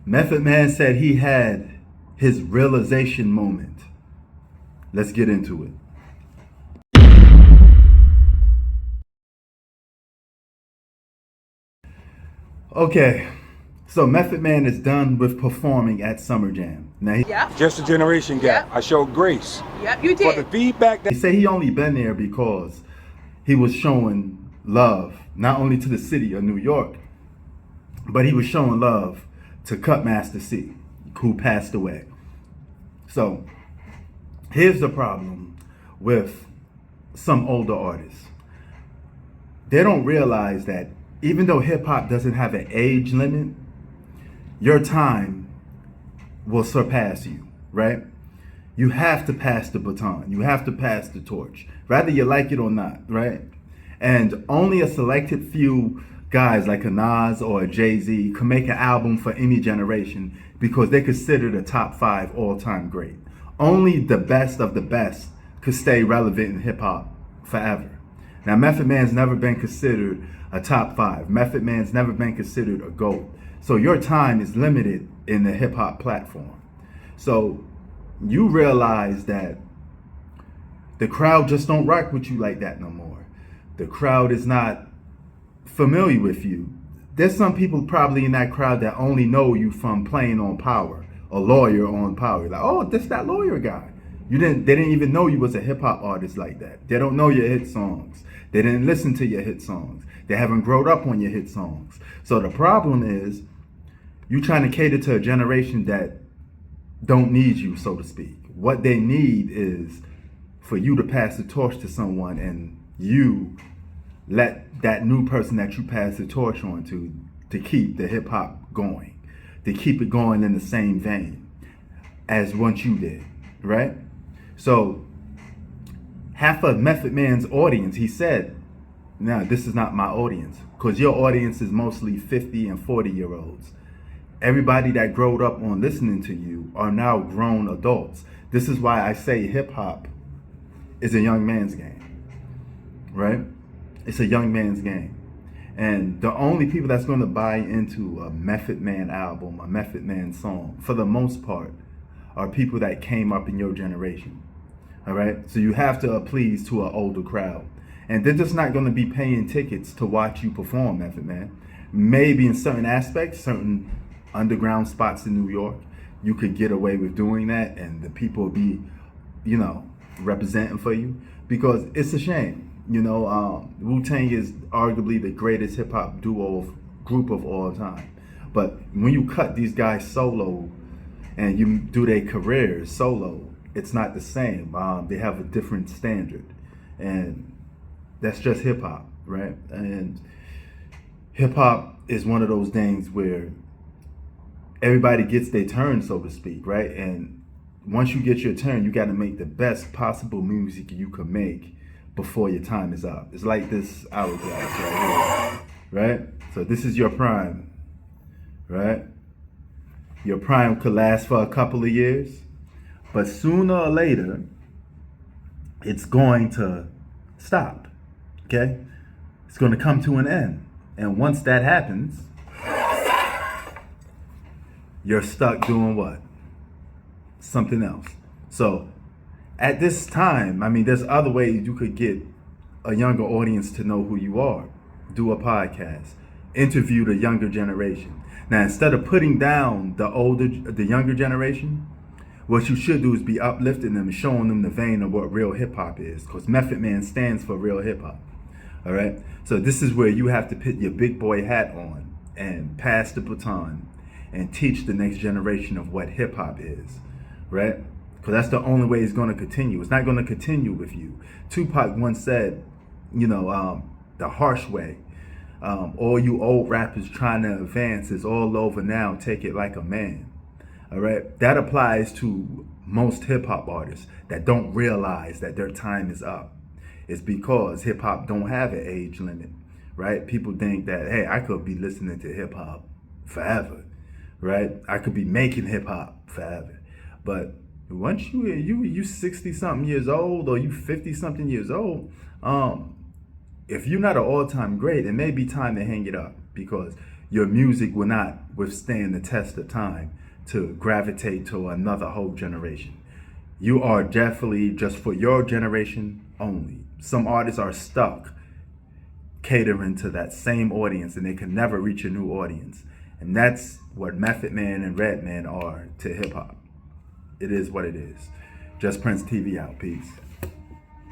Method Man said he had his realization moment. Let's get into it. Okay, so Method Man is done with performing at SummerJam. Now Yep. Just a generation gap. Yep. I showed grace. Yep, you For the did. feedback that he said he only been there because he was showing love not only to the city of New York, but he was showing love to Cutmaster C, who passed away. So here's the problem with some older artists. They don't realize that even though hip hop doesn't have an age limit, your time will surpass you, right? You have to pass the baton. You have to pass the torch, whether you like it or not, right? And only a selected few guys like a Nas or a Jay-Z can make an album for any generation because they're considered a top 5 all-time great. Only the best of the best could stay relevant in hip-hop forever. Now, Method Man's never been considered a top 5. Method Man's never been considered a GOAT. So your time is limited in the hip-hop platform. So you realize that the crowd just don't rock with you like that no more. The crowd is not familiar with you. There's some people probably in that crowd that only know you from playing on Power, a lawyer on Power. Like, oh, this that lawyer guy. They didn't even know you was a hip hop artist like that. They don't know your hit songs. They didn't listen to your hit songs. They haven't grown up on your hit songs. So the problem is you trying to cater to a generation that don't need you, so to speak. What they need is for you to pass the torch to someone and you let that new person that you pass the torch on to keep the hip hop going, to keep it going in the same vein as once you did, right? So half of Method Man's audience, he said, now this is not my audience, because your audience is mostly 50 and 40-year-olds. Everybody that growed up on listening to you are now grown adults. This is why I say hip hop is a young man's game, right? It's a young man's game. And the only people that's going to buy into a Method Man album, a Method Man song, for the most part, are people that came up in your generation. All right? So you have to please to an older crowd. And they're just not going to be paying tickets to watch you perform, Method Man. Maybe in certain aspects, certain underground spots in New York, you could get away with doing that and the people will be, representing for you, because it's a shame. Wu-Tang is arguably the greatest hip hop group of all time. But when you cut these guys solo and you do their careers solo, it's not the same. They have a different standard. And that's just hip hop, right? And hip hop is one of those things where everybody gets their turn, so to speak, right? And once you get your turn, you got to make the best possible music you can make before your time is up. It's like this hourglass right here, right? So this is your prime, right? Your prime could last for a couple of years, but sooner or later, it's going to stop, okay? It's going to come to an end. And once that happens, you're stuck doing what? Something else. So at this time, there's other ways you could get a younger audience to know who you are. Do a podcast, interview the younger generation. Now, instead of putting down the younger generation, what you should do is be uplifting them and showing them the vein of what real hip hop is, because Method Man stands for real hip hop. All right. So this is where you have to put your big boy hat on and pass the baton and teach the next generation of what hip hop is, right? Because that's the only way it's going to continue. It's not going to continue with you. Tupac once said, the harsh way, all you old rappers trying to advance is all over now. Take it like a man. All right. That applies to most hip hop artists that don't realize that their time is up. It's because hip hop don't have an age limit, right? People think that, hey, I could be listening to hip hop forever, right? I could be making hip hop forever. But once you 60 something years old or you 50 something years old, if you're not an all-time great, it may be time to hang it up, because your music will not withstand the test of time to gravitate to another whole generation. You are definitely just for your generation only. Some artists are stuck catering to that same audience and they can never reach a new audience. And that's what Method Man and Redman are to hip hop. It is what it is. Just Prince TV out. Peace.